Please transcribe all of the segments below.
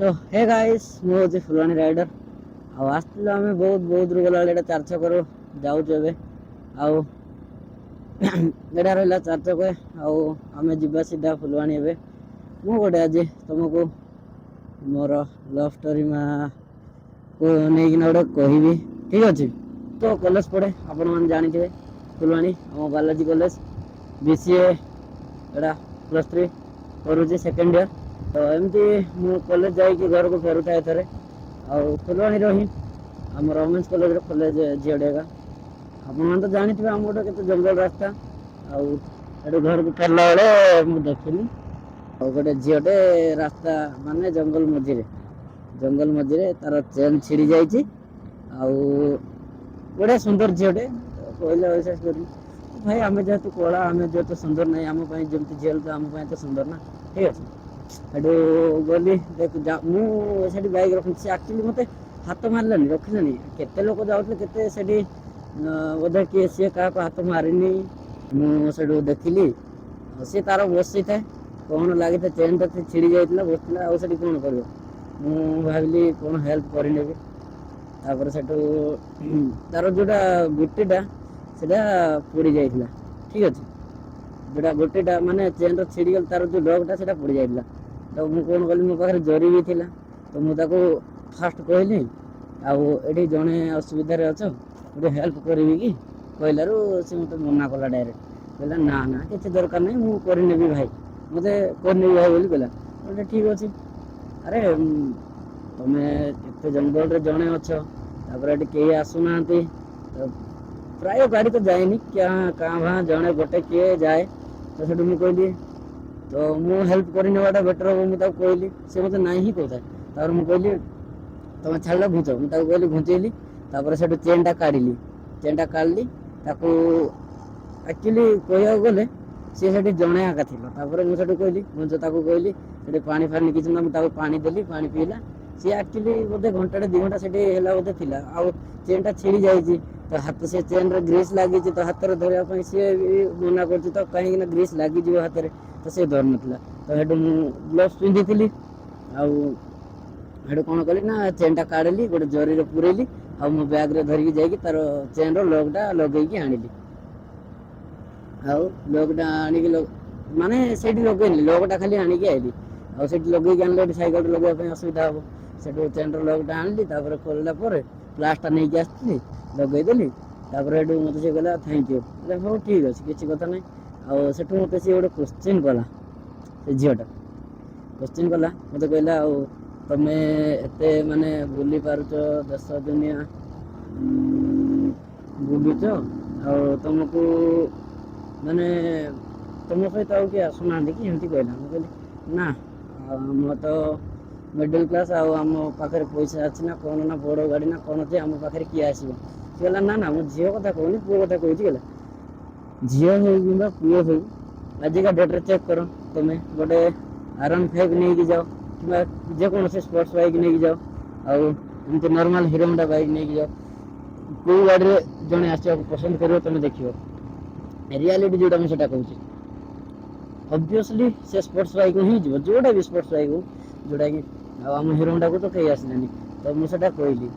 तो hey guys ମୁଁ ହଉଛି ଫୁଲବାଣୀ ରାଇଡର। ଆଉ ଆସିଥିଲୁ ଆମେ ବହୁତ ଗଲାବେଳେ ଏଇଟା 4 ଛକରୁ ଯାଉଛୁ ଏବେ। ଆଉ ଏଇଟା ରହିଲା 4 ଛକ। ଆଉ ଆମେ ଯିବା ସିଧା ଫୁଲବାଣୀ। ଏବେ ମୁଁ ଗୋଟେ ଆଜି ତମକୁ ମୋର ଲଭ୍ ଷ୍ଟୋରି କୁ ନେଇକିନା ଗୋଟେ କହିବି, ଠିକ ଅଛି? ତ କଲେଜ ପଢ଼େ, ଆପଣମାନେ ଜାଣିଥିବେ ଫୁଲବାଣୀ ଆମ ବାଲାଜୀ କଲେଜ BCA ଏଇଟା +3 କରୁଛି, ସେକେଣ୍ଡ ଇୟର। ତ ଏମିତି ମୁଁ କଲେଜ ଯାଇକି ଘରକୁ ଫେରୁଥାଏ ଥରେ, ଆଉ ଫୁଲବାଣୀର ହିଁ ଆମର ଓମେନ୍ସ କଲେଜର କଲେଜ ଝିଅଟେ ଏକା। ଆପଣମାନେ ତ ଜାଣିଥିବେ ଆମ ଗୋଟେ କେତେ ଜଙ୍ଗଲ ରାସ୍ତା। ଆଉ ଏଠୁ ଘରକୁ ଫେରିଲା ବେଳେ ମୁଁ ଦେଖିଲି ଆଉ ଗୋଟେ ଝିଅଟେ ରାସ୍ତା ମାନେ ଜଙ୍ଗଲ ମଝିରେ ତାର ଚେନ୍ ଛିଡ଼ି ଯାଇଛି। ଆଉ ବଢ଼ିଆ ସୁନ୍ଦର ଝିଅଟେ। କହିଲେ ବିଶ୍ୱାସ କରିବି ଭାଇ, ଆମେ ଯେହେତୁ କଳା, ଆମେ ଯେହେତୁ ସୁନ୍ଦର ନାହିଁ, ଆମ ପାଇଁ ଯେମିତି ଝିଅ ତ ଆମ ପାଇଁ ତ ସୁନ୍ଦର ନା, ଠିକ ଅଛି? ସେଠୁ ଗଲି ମୁଁ ସେଠି ବାଇକ୍ ରଖିଲି। ସେ ଆକ୍ଚୁଆଲି ମୋତେ ହାତ ମାରିଲାନି, ରଖିଲାନି। କେତେ ଲୋକ ଯାଉଥିଲେ, କେତେ ସେଠି ବୋଧେ କିଏ ସିଏ କାହାକୁ ହାତ ମାରିନି। ମୁଁ ସେଠୁ ଦେଖିଲି ସିଏ ତାର ବସିଥାଏ, କ'ଣ ଲାଗିଥାଏ, ଚେନ୍ଟା ଛିଡ଼ି ଯାଇଥିଲା, ବସିଥିଲା। ଆଉ ସେଠି କ'ଣ କରିବ? ମୁଁ ଭାବିଲି କ'ଣ ହେଲ୍ପ କରିନେବି। ତାପରେ ସେଠୁ ତାର ଯେଉଁଟା ଗୋଟିଟା ସେଇଟା ପୋଡ଼ି ଯାଇଥିଲା, ଠିକ ଅଛି? ଯେଉଁଟା ଗୋଟିଟା ମାନେ ଚେନ୍ଟା ଛିଡ଼ିଗଲା, ତାର ଯେଉଁ ଲକ୍ଟା ସେଇଟା ପୋଡ଼ି ଯାଇଥିଲା। ତ ମୁଁ କ'ଣ କଲି, ମୋ ପାଖରେ ଜରି ବି ଥିଲା। ତ ମୁଁ ତାକୁ ଫାଷ୍ଟ କହିଲି, ଆଉ ଏଠି ଜଣେ ଅସୁବିଧାରେ ଅଛ, ଗୋଟେ ହେଲ୍ପ କରିବି କି? କହିଲାରୁ ସେ ମୋତେ ମନା କଲା ଡାଇରେକ୍ଟ। କହିଲା ନା କିଛି ଦରକାର ନାହିଁ, ମୁଁ କରିନେବି ଭାଇ, ମୋତେ କରିନେବି ଭାଇ ବୋଲି କହିଲା। କହିଲେ ଠିକ୍ ଅଛି। ଆରେ ତମେ ଏତେ ଜଙ୍ଗଲରେ ଜଣେ ଅଛ, ତାପରେ ଏଠି କେହି ଆସୁନାହାନ୍ତି। ପ୍ରାୟ ଗାଡ଼ି ତ ଯାଏନି, କାଁ ଭାଁ ଜଣେ ଗୋଟେ କିଏ ଯାଏ। ତ ସେଠୁ ମୁଁ କହିଲି ତ ମୁଁ ହେଲ୍ପ କରିନେବାଟା ବେଟର୍ ହେବ, ମୁଁ ତାକୁ କହିଲି। ସେ ମୋତେ ନାହିଁ ହିଁ କହୁଥାଏ। ତାପରେ ମୁଁ କହିଲି ତମେ ଛାଡ଼ିଲ, ଘୁଞ୍ଚ। ମୁଁ ତାକୁ କହିଲି, ଘୁଞ୍ଚେଇଲି। ତାପରେ ସେଠୁ ଚେନ୍ଟା କାଢ଼ିଲି। ତାକୁ ଆକ୍ଚୁଆଲି କହିବାକୁ ଗଲେ ସିଏ ସେଠି ଜଣେ ଏକା ଥିଲା। ତାପରେ ମୁଁ ସେଠୁ କହିଲି ଘୁଞ୍ଚ, ତାକୁ କହିଲି। ସେଠି ପାଣି ଫାଣି କିଛି ନା, ମୁଁ ତାକୁ ପାଣି ଦେଲି, ପାଣି ପିଇଲା। ସିଏ ଆକ୍ଚୁଆଲି ବୋଧେ ଘଣ୍ଟାଟେ 2 ଘଣ୍ଟା ସେଠି ହେଲା ବୋଧେ ଥିଲା। ଆଉ ଚେନ୍ଟା ଛିଡ଼ି ଯାଇଛି, ତ ହାତ ସେ ଚେନ୍ରେ ଗ୍ରୀସ୍ ଲାଗିଛି, ତ ହାତରେ ଧରିବା ପାଇଁ ସିଏ ବି ମନା କରୁଛି। ତ କାହିଁକିନା ଗ୍ରୀସ୍ ଲାଗିଯିବ ହାତରେ, ତ ସେ ଧରିନଥିଲା। ତ ସେଠୁ ମୁଁ ଗ୍ଲୋଭ୍ସ ପିନ୍ଧିଥିଲି। ଆଉ ସେଠୁ କ'ଣ କଲି ନା, ଚେନ୍ଟା କାଢ଼ିଲି, ଗୋଟେ ଜରିରେ ପୁରେଇଲି, ଆଉ ମୋ ବ୍ୟାଗ୍ରେ ଧରିକି ଯାଇକି ତାର ଚେନ୍ର ଲକ୍ଟା ଲଗେଇକି ଆଣିଲି। ଆଉ ଲକ୍ଟା ଆଣିକି ମାନେ ସେଇଠି ଲଗେଇଲି, ଲକ୍ଟା ଖାଲି ଆଣିକି ଆଇଲି। ଆଉ ସେଠି ଲଗେଇକି ଆଣିଲେ ଏଠି ସାଇକେଲରେ ଲଗେଇବା ପାଇଁ ଅସୁବିଧା ହେବ। ସେଠୁ ଚେନ୍ର ଲକ୍ଟା ଆଣିଲି। ତାପରେ ଖୋଲିଲା ପରେ ପ୍ଲାସ୍ଟା ନେଇକି ଆସିଥିଲି, ଲଗେଇଦେଲି। ତାପରେ ସେଠୁ ମୋତେ ସିଏ କହିଲା ଥ୍ୟାଙ୍କ ୟୁ। ହଉ ଠିକ୍ ଅଛି, କିଛି କଥା ନାହିଁ। ଆଉ ସେଠୁ ମୋତେ ସିଏ ଗୋଟେ କୋଶ୍ଚିନ୍ କଲା, ସେ ଝିଅଟା କୋଶ୍ଚିନ୍ କଲା। ମୋତେ କହିଲା ଆଉ ତମେ ଏତେ ମାନେ ବୁଲି ପାରୁଛ, ଦେଶ ଦୁନିଆ ବୁଲୁଛ, ଆଉ ତମକୁ ମାନେ ତମ ସହିତ ଆଉ କିଏ ଆସୁନାହାନ୍ତି କି? ଏମିତି କହିଲା। ମୁଁ କହିଲି ନା, ଆମର ତ ମିଡ଼ିଲ୍ କ୍ଲାସ୍, ଆଉ ଆମ ପାଖରେ ପଇସା ଅଛି ନା କ'ଣ, ନା ବଡ଼ ଗାଡ଼ି ନା କ'ଣ ଅଛି, ଆମ ପାଖରେ କିଏ ଆସିବ? ସେ କହିଲା ନା ମୁଁ ଝିଅ କଥା କହୁନି, ପୁଅ କଥା କହୁଛି। କହିଲା ଝିଅ ହଉ କିମ୍ବା ପୁଅ ହଉ, ଆଜିକା ଡେଟ୍ରେ ଚେକ୍ କର, ତମେ ଗୋଟେ R15 ନେଇକି ଯାଅ, କିମ୍ବା ଯେକୌଣସି ସ୍ପୋର୍ଟସ୍ ବାଇକ୍ ନେଇକି ଯାଅ, ଆଉ ଏମିତି ନର୍ମାଲ୍ ହିରୋ ହୋଣ୍ଡା ବାଇକ୍ ନେଇକି ଯାଅ, କେଉଁ ଗାଡ଼ିରେ ଜଣେ ଆସିବାକୁ ପସନ୍ଦ କରିବ ତମେ ଦେଖିବ। ରିଆଲିଟି ଯେଉଁଟା ମୁଁ ସେଇଟା କହୁଛି। ଅବଭିୟସ୍ଲି ସେ ସ୍ପୋର୍ଟସ୍ ବାଇକ୍ ହିଁ ଯିବ, ଯେଉଁଟା ବି ସ୍ପୋର୍ଟସ୍ ବାଇକ୍ ହଉ, ଯେଉଁଟାକି ଆଉ ଆମ ହିରୋ ହୋଣ୍ଡାକୁ ତ କେହି ଆସିଲାନି। ତ ମୁଁ ସେଇଟା କହିଲି,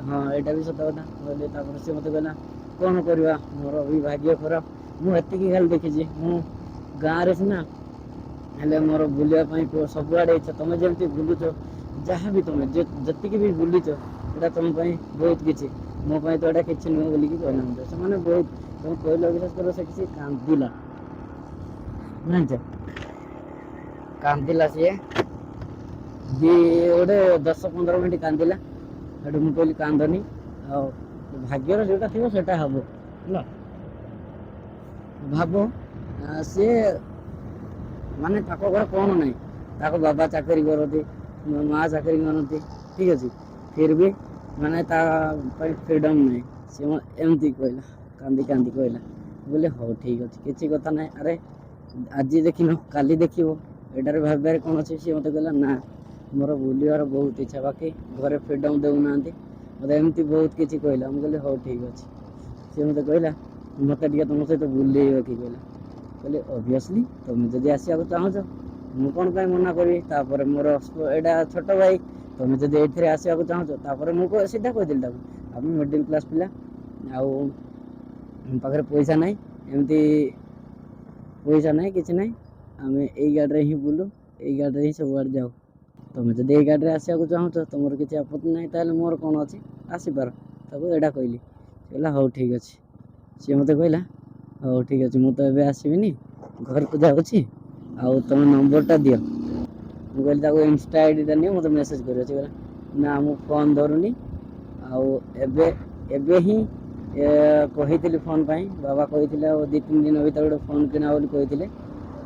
ହଁ ଏଇଟା ବି ସତ କଥା କହିଲି। ତାପରେ ସେ ମୋତେ କହିଲା କ'ଣ କରିବା, ମୋର ବି ଭାଗ୍ୟ ଖରାପ। ମୁଁ ଏତିକି ଖାଲି ଦେଖିଛି, ମୁଁ ଗାଁରେ ସିନା, ହେଲେ ମୋର ବୁଲିବା ପାଇଁ ସବୁଆଡ଼େ ଇଚ୍ଛା। ତମେ ଯେମିତି ବୁଲୁଛ, ଯାହା ବି ତମେ ଯେତିକି ବି ବୁଲିଛ, ଏଇଟା ତମ ପାଇଁ ବହୁତ କିଛି। ମୋ ପାଇଁ ତ ଏଇଟା କିଛି ନୁହେଁ ବୋଲିକି କହିଲା ମୋତେ। ସେମାନେ ବହୁତ, ତମେ କହିଲ ବିଶ୍ୱାସ କର, ସେଠି ସେ କାନ୍ଦିଲା, ଜାଣିଛ? କାନ୍ଦିଲା ସିଏ ଗୋଟେ 10-15 ମିନିଟ୍ କାନ୍ଦିଲା। ସେଠୁ ମୁଁ କହିଲି କାନ୍ଦନି, ଆଉ ଭାଗ୍ୟର ଯେଉଁଟା ଥିବ ସେଇଟା ହେବ, ହେଲା। ଭାବ ସିଏ ମାନେ ତାଙ୍କ ଘରେ କ'ଣ ନାହିଁ, ତାଙ୍କ ବାବା ଚାକିରି କରନ୍ତି, ମା ଚାକିରି କରନ୍ତି, ଠିକ୍ ଅଛି? ଫିର୍ ବି ମାନେ ତା ପାଇଁ ଫ୍ରିଡ଼ମ୍ ନାହିଁ। ସେ ଏମିତି କହିଲା, କାନ୍ଦି କହିଲା। ବୋଲେ ହଉ ଠିକ୍ ଅଛି, କିଛି କଥା ନାହିଁ। ଆରେ ଆଜି ଦେଖିନ, କାଲି ଦେଖିବ, ଏଇଟାରେ ଭାବିବାରେ କ'ଣ ଅଛି? ସିଏ ମୋତେ କହିଲା ନା, ମୋର ବୁଲିବାର ବହୁତ ଇଚ୍ଛା, ବାକି ଘରେ ଫ୍ରିଡ଼ମ୍ ଦେଉନାହାନ୍ତି। ମୋତେ ଏମିତି ବହୁତ କିଛି କହିଲା। ମୁଁ କହିଲି ହଉ ଠିକ୍ ଅଛି। ସିଏ ମୋତେ କହିଲା ମୋତେ ଟିକେ ତୁମ ସହିତ ବୁଲେଇବ କି? କହିଲା। କହିଲେ ଅବଭିୟସ୍ଲି ତମେ ଯଦି ଆସିବାକୁ ଚାହୁଁଛ ମୁଁ କ'ଣ ପାଇଁ ମନା କରିବି। ତାପରେ ମୋର ଏଇଟା ଛୋଟ ଭାଇ, ତମେ ଯଦି ଏଇଥିରେ ଆସିବାକୁ ଚାହୁଁଛ, ତାପରେ ମୁଁ ସିଧା କହିଥିଲି ତାକୁ, ଆମେ ମିଡ଼ିଲ୍ କ୍ଲାସ୍ ପିଲା, ଆଉ ମୋ ପାଖରେ ପଇସା ନାହିଁ, ଏମିତି ପଇସା ନାହିଁ କିଛି ନାହିଁ, ଆମେ ଏଇ ଗାଡ଼ିରେ ହିଁ ବୁଲୁ, ଏଇ ଗାଡ଼ିରେ ହିଁ ସବୁଆଡ଼େ ଯାଉ। ତମେ ଯଦି ଏଇ ଗାଡ଼ିରେ ଆସିବାକୁ ଚାହୁଁଛ, ତମର କିଛି ଆପତ୍ତି ନାହିଁ, ତାହେଲେ ମୋର କ'ଣ ଅଛି, ଆସିପାର। ତାକୁ ଏଇଟା କହିଲି। ସେ କହିଲା ହଉ ଠିକ୍ ଅଛି। ସିଏ ମୋତେ କହିଲା ହଉ ଠିକ୍ ଅଛି, ମୁଁ ତ ଏବେ ଆସିବିନି, ଘରକୁ ଯାଉଛି, ଆଉ ତମ ନମ୍ବରଟା ଦିଅ। ମୁଁ କହିଲି ତାକୁ ଇନଷ୍ଟା ଆଇଡ଼ିଟା ନିଅ, ମୋତେ ମେସେଜ୍ କରିବ। ସେ କହିଲା ନା ମୁଁ ଫୋନ୍ ଧରୁନି, ଆଉ ଏବେ ହିଁ କହିଥିଲି ଫୋନ୍ ପାଇଁ, ବାବା କହିଥିଲେ ଆଉ 2-3 ଦିନ ଭିତରେ ଗୋଟେ ଫୋନ୍ କିଣା ବୋଲି କହିଥିଲେ,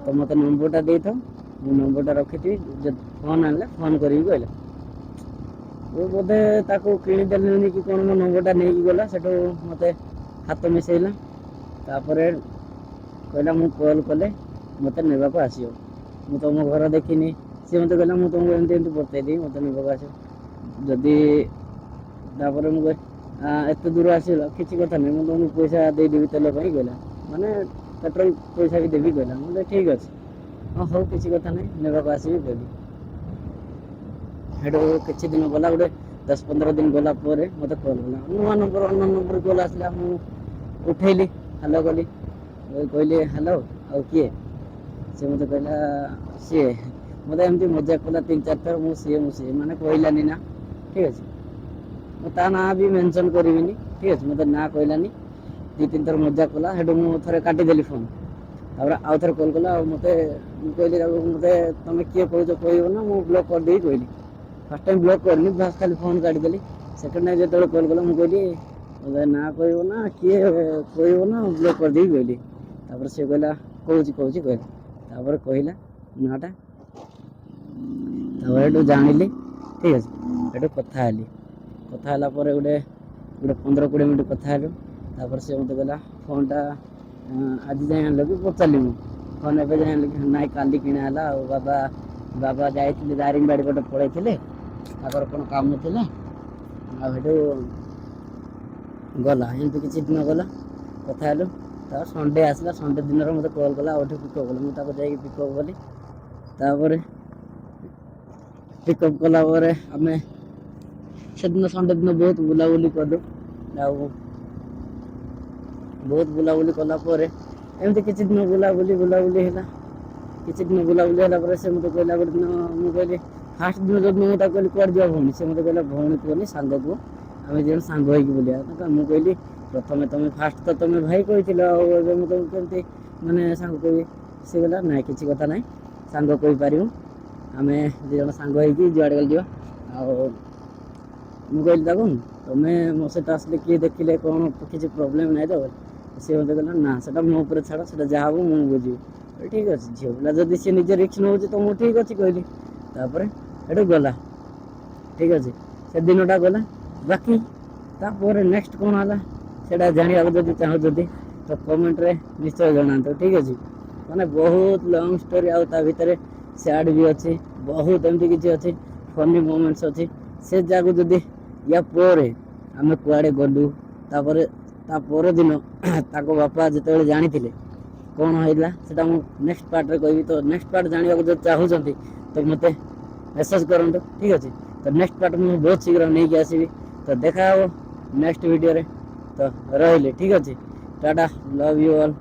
ତ ମୋତେ ନମ୍ବରଟା ଦେଇଥାଉ, ମୁଁ ନମ୍ବରଟା ରଖିଥିବି, ଯଦି ଫୋନ୍ ଆଣିଲେ ଫୋନ୍ କରିବି କହିଲା। ମୁଁ ବୋଧେ ତାକୁ କିଣିଦେଲିନି କି କ'ଣ, ମୋ ନମ୍ବରଟା ନେଇକି ଗଲା। ସେଠୁ ମୋତେ ହାତ ମିଶାଇଲା, ତାପରେ କହିଲା ମୁଁ କଲ୍ କଲେ ମୋତେ ନେବାକୁ ଆସିବ। ମୁଁ ତମ ଘର ଦେଖିନି, ସିଏ ମୋତେ କହିଲା ମୁଁ ତୁମକୁ ଏମିତି ଏମିତି ବତେଇଦେବି, ମୋତେ ନେବାକୁ ଆସିବ ଯଦି। ତାପରେ ମୁଁ ଏତେ ଦୂର ଆସିଲ, କିଛି କଥା ନାହିଁ, ମୁଁ ତୁମକୁ ପଇସା ଦେଇଦେବି ତେଲ ପାଇଁ କହିଲା, ମାନେ ପେଟ୍ରୋଲ ପଇସା ବି ଦେବି କହିଲା। ମୁଁ କହିଲି ଠିକ୍ ଅଛି, ହଁ ହଉ କିଛି କଥା ନାହିଁ, ନେବାକୁ ଆସିବି କହିଲି। ସେଠୁ କିଛି ଦିନ ଗଲା, ଗୋଟେ 10-15 ଦିନ ଗଲା ପରେ ମୋତେ କଲ୍ କଲା, ନୂଆ ନମ୍ବର, ଅନନ୍ୟ ନମ୍ବର କଲ୍ ଆସିଲା। ମୁଁ ଉଠେଇଲି, ହ୍ୟାଲୋ କଲି, କହିଲି ହ୍ୟାଲୋ, ଆଉ କିଏ? ସେ ମୋତେ କହିଲା ସିଏ। ମୋତେ ଏମିତି ମଜାକ କଲା 3-4 ଥର, ମୁଁ ସିଏ ମାନେ କହିଲାନି ନା, ଠିକ୍ ଅଛି। ମୁଁ ତା ନାଁ ବି ମେନସନ୍ କରିବିନି, ଠିକ୍ ଅଛି। ମୋତେ ନାଁ କହିଲାନି, 2-3 ଥର ମଜାକ କଲା। ସେଠୁ ମୁଁ ଥରେ କାଟିଦେଲି ଫୋନ୍। ତାପରେ ଆଉ ଥରେ କଲ୍ କଲା, ଆଉ ମୁଁ କହିଲି ତାକୁ, ତମେ କିଏ କହୁଛ କହିବ ନା, ମୁଁ ବ୍ଲକ୍ କରିଦେବି କହିଲି। ଫାର୍ଷ୍ଟ ଟାଇମ୍ ବ୍ଲକ୍ କରିନି, ବାସ୍ ଖାଲି ଫୋନ୍ କାଟିଦେଲି। ସେକେଣ୍ଡ ଟାଇମ୍ ଯେତେବେଳେ କଲ୍ କଲା, ମୁଁ କହିଲି ନାଁ କହିବ ନା, କିଏ କହିବ ନା, ବ୍ଲକ୍ କରିଦେବି କହିଲି। ତାପରେ ସେ କହିଲା କହୁଛି କହିଲା। ତାପରେ କହିଲା ନାଁଟା, ତାପରେ ଏଠୁ ଜାଣିଲି, ଠିକ୍ ଅଛି। ଏଠୁ କଥା ହେଲା ପରେ ଗୋଟେ 15-20 ମିନିଟ୍ କଥା ହେଲୁ। ତାପରେ ସେ ମୋତେ କହିଲା ଫୋନ୍ଟା ଆଜି ଯାଏଁ ଆଣିଲ କି ପଚାରିଲି। ମୁଁ ଫୋନ୍ ଏବେ ଯାଏଁ ଆଣିଲି କି, ନାଇଁ କାଲି କିଣା ହେଲା, ଆଉ ବାବା ଯାଇଥିଲେ ଦାରିଙ୍ଗବାଡ଼ି ପଟେ ପଳେଇଥିଲେ, ତାଙ୍କର କ'ଣ କାମ ଥିଲା, ଆଉ ସେଠୁ ଗଲା। ଏମିତି କିଛି ଦିନ ଗଲା, କଥା ହେଲୁ। ତାପରେ ସଣ୍ଡେ ଆସିଲା, ସଣ୍ଡେ ଦିନରେ ମୋତେ କଲ୍ କଲା, ଆଉ ଏଠି ପିକଅପ୍ କଲା। ମୁଁ ତାକୁ ଯାଇକି ପିକଅପ୍ କଲି। ତାପରେ ପିକଅପ୍ କଲା ପରେ ଆମେ ସେଦିନ ସଣ୍ଡେ ଦିନ ବହୁତ ବୁଲାବୁଲି କଲୁ, ଆଉ ବହୁତ ବୁଲାବୁଲି କଲା ପରେ ଏମିତି କିଛି ଦିନ ବୁଲାବୁଲି ହେଲା। କିଛି ଦିନ ବୁଲାବୁଲି ହେଲା ପରେ ସେ ମୋତେ କହିଲା ଗୋଟେ ଦିନ, ମୁଁ କହିଲି ଫାର୍ଷ୍ଟ ଦିନ ଯଦି ମୁଁ ତାକୁ କହିଲି କୁଆଡ଼େ ଯିବା ଭଉଣୀ, ସେ ମୋତେ କହିଲା ଭଉଣୀ କୁହନି, ସାଙ୍ଗ କୁହ, ଆମେ ଦୁଇ ଜଣ ସାଙ୍ଗ ହେଇକି ବୁଲିବା। ମୁଁ କହିଲି ପ୍ରଥମେ ତମେ ଫାର୍ଷ୍ଟ ତ ତମେ ଭାଇ କହିଥିଲ, ଆଉ ଏବେ ମୁଁ ତମକୁ କେମିତି ମାନେ ସାଙ୍ଗ କହିବି? ସେ କହିଲା ନାଇଁ କିଛି କଥା ନାହିଁ, ସାଙ୍ଗ କହିପାରିବୁ, ଆମେ ଦୁଇ ଜଣ ସାଙ୍ଗ ହେଇକି ଯୁଆଡ଼େ ଗଲେ ଯିବା। ଆଉ ମୁଁ କହିଲି ତାକୁ ତମେ ମୋ ସହିତ ଆସିଲେ କିଏ ଦେଖିଲେ କ'ଣ କିଛି ପ୍ରୋବ୍ଲେମ୍ ନାହିଁ ତ? ସେ ମୋତେ କହିଲା ନା, ସେଟା ମୋ ଉପରେ ଛାଡ଼, ସେଟା ଯାହା ହବ ମୁଁ ବୁଝିବି। ଠିକ୍ ଅଛି, ଝିଅ ପିଲା ଯଦି ସେ ନିଜେ ରିକ୍ସ ନେଉଛି ତ ମୁଁ ଠିକ୍ ଅଛି କହିଲି। ତାପରେ ଏଠୁ ଗଲା, ଠିକ୍ ଅଛି, ସେ ଦିନଟା ଗଲା। ବାକି ତାପରେ ନେକ୍ସଟ କ'ଣ ହେଲା ସେଇଟା ଜାଣିବାକୁ ଯଦି ଚାହୁଁଛନ୍ତି ତ କମେଣ୍ଟରେ ନିଶ୍ଚୟ ଜଣାନ୍ତୁ, ଠିକ୍ ଅଛି। ମାନେ ବହୁତ ଲଙ୍ଗ ଷ୍ଟୋରି, ଆଉ ତା ଭିତରେ ସ୍ୟାଡ଼ ବି ଅଛି, ବହୁତ ଏମିତି କିଛି ଅଛି, ଫନି ମୋମେଣ୍ଟସ୍ ଅଛି। ସେ ଯାକୁ ଯଦି ୟା ପରେ ଆମେ କୁଆଡ଼େ ଗଲୁ, ତାପରେ ତା ପରଦିନ ତାଙ୍କ ବାପା ଯେତେବେଳେ ଜାଣିଥିଲେ କ'ଣ ହେଇଥିଲା, ସେଟା ମୁଁ ନେକ୍ସଟ ପାର୍ଟରେ କହିବି। ତ ନେକ୍ସଟ ପାର୍ଟ ଜାଣିବାକୁ ଯଦି ଚାହୁଁଛନ୍ତି ତ ମୋତେ ମେସେଜ୍ କରନ୍ତୁ, ଠିକ୍ ଅଛି। ତ ନେକ୍ସଟ ପାର୍ଟ ମୁଁ ବହୁତ ଶୀଘ୍ର ନେଇକି ଆସିବି। ତ ଦେଖା ହେବ ନେକ୍ସଟ ଭିଡ଼ିଓରେ। ତ ରହିଲି, ଠିକ୍ ଅଛି, ଟାଟା, ଲଭ୍ ୟୁ ଅଲ୍।